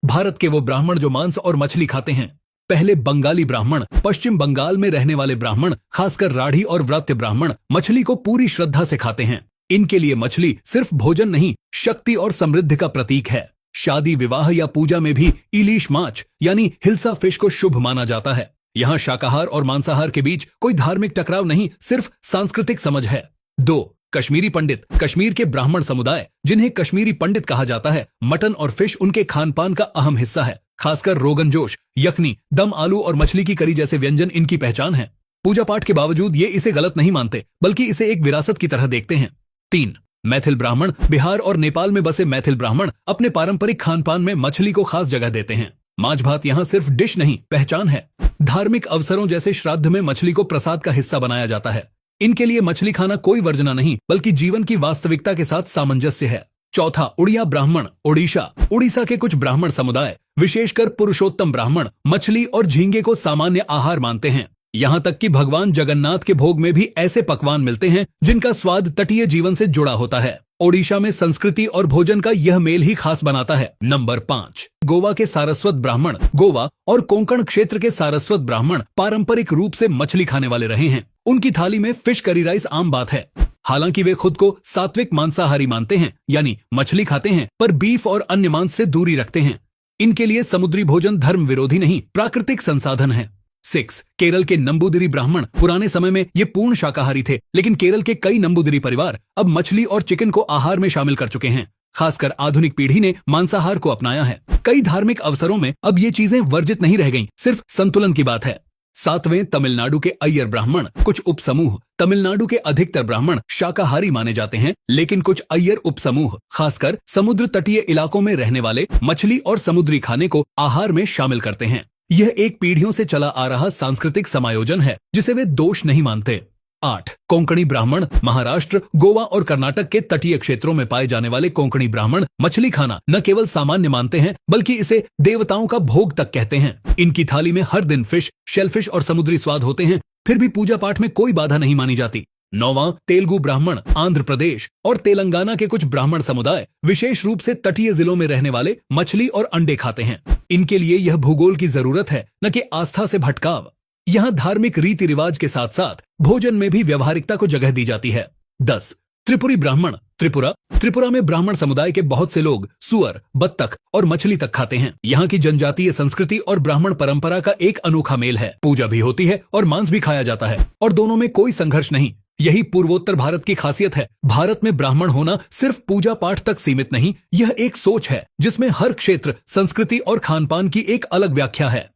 भारत के वो ब्राह्मण जो मांस और मछली खाते हैं। पहले बंगाली ब्राह्मण, पश्चिम बंगाल में रहने वाले ब्राह्मण, खासकर राठी और व्रत्य ब्राह्मण मछली को पूरी श्रद्धा से खाते हैं। इनके लिए मछली सिर्फ भोजन नहीं, शक्ति और समृद्धि का प्रतीक है। शादी, विवाह या पूजा में भी इलीश माछ यानी हिल्सा फिश को शुभ माना जाता है। यहाँ शाकाहार और मांसाहार के बीच कोई धार्मिक टकराव नहीं, सिर्फ सांस्कृतिक समझ है। 2. कश्मीरी पंडित। कश्मीर के ब्राह्मण समुदाय, जिन्हें कश्मीरी पंडित कहा जाता है, मटन और फिश उनके खान पान का अहम हिस्सा है। खासकर रोगन जोश, यखनी, दम आलू और मछली की करी जैसे व्यंजन इनकी पहचान है। पूजा पाठ के बावजूद ये इसे गलत नहीं मानते, बल्कि इसे एक विरासत की तरह देखते हैं। 3. मैथिल ब्राह्मण। बिहार और नेपाल में बसे मैथिल ब्राह्मण अपने पारंपरिक खान पान में मछली को खास जगह देते हैं। माछ भात यहाँ सिर्फ डिश नहीं, पहचान है। धार्मिक अवसरों जैसे श्राद्ध में मछली को प्रसाद का हिस्सा बनाया जाता है। इनके लिए मछली खाना कोई वर्जना नहीं, बल्कि जीवन की वास्तविकता के साथ सामंजस्य है। 4. उड़िया ब्राह्मण। उड़ीसा के कुछ ब्राह्मण समुदाय, विशेषकर पुरुषोत्तम ब्राह्मण, मछली और झींगे को सामान्य आहार मानते हैं। यहाँ तक कि भगवान जगन्नाथ के भोग में भी ऐसे पकवान मिलते हैं जिनका स्वाद तटीय जीवन से जुड़ा होता है। ओडिशा में संस्कृति और भोजन का यह मेल ही खास बनाता है। नंबर 5. गोवा के सारस्वत ब्राह्मण। गोवा और कोंकण क्षेत्र के सारस्वत ब्राह्मण पारंपरिक रूप से मछली खाने वाले रहे हैं। उनकी थाली में फिश करी राइस आम बात है। हालांकि वे खुद को सात्विक मांसाहारी मानते हैं, यानी मछली खाते हैं पर बीफ और अन्य मांस से दूरी रखते हैं। इनके लिए समुद्री भोजन धर्म विरोधी नहीं, प्राकृतिक संसाधन है। 6. केरल के नंबूदिरी ब्राह्मण। पुराने समय में ये पूर्ण शाकाहारी थे, लेकिन केरल के कई नंबूदिरी परिवार अब मछली और चिकन को आहार में शामिल कर चुके हैं। खासकर आधुनिक पीढ़ी ने मांसाहार को अपनाया है। कई धार्मिक अवसरों में अब ये चीजें वर्जित नहीं रह गईं, सिर्फ संतुलन की बात है। 7. तमिलनाडु के अय्यर ब्राह्मण। कुछ उपसमूह। तमिलनाडु के अधिकतर ब्राह्मण शाकाहारी माने जाते हैं, लेकिन कुछ अय्यर उपसमूह, खासकर समुद्र तटीय इलाकों में रहने वाले, मछली और समुद्री खाने को आहार में शामिल करते हैं। यह एक पीढ़ियों से चला आ रहा सांस्कृतिक समायोजन है, जिसे वे दोष नहीं मानते। 8. कोंकणी ब्राह्मण। महाराष्ट्र, गोवा और कर्नाटक के तटीय क्षेत्रों में पाए जाने वाले कोंकणी ब्राह्मण मछली खाना न केवल सामान्य मानते हैं, बल्कि इसे देवताओं का भोग तक कहते हैं। इनकी थाली में हर दिन फिश, शेलफिश और समुद्री स्वाद होते हैं, फिर भी पूजा पाठ में कोई बाधा नहीं मानी जाती। 9. तेलुगु ब्राह्मण। आंध्र प्रदेश और तेलंगाना के कुछ ब्राह्मण समुदाय, विशेष रूप से तटीय जिलों में रहने वाले, मछली और अंडे खाते हैं। इनके लिए यह भूगोल की जरूरत है, न कि आस्था से भटकाव। यहाँ धार्मिक रीति रिवाज के साथ साथ भोजन में भी व्यवहारिकता को जगह दी जाती है। 10. त्रिपुरी ब्राह्मण। त्रिपुरा में ब्राह्मण समुदाय के बहुत से लोग सुअर, बत्तख और मछली तक खाते हैं। यहाँ की जनजातीय संस्कृति और ब्राह्मण परंपरा का एक अनोखा मेल है। पूजा भी होती है और मांस भी खाया जाता है, और दोनों में कोई संघर्ष नहीं। यही पूर्वोत्तर भारत की खासियत है। भारत में ब्राह्मण होना सिर्फ पूजा पाठ तक सीमित नहीं, यह एक सोच है जिसमें हर क्षेत्र, संस्कृति और खान पान की एक अलग व्याख्या है।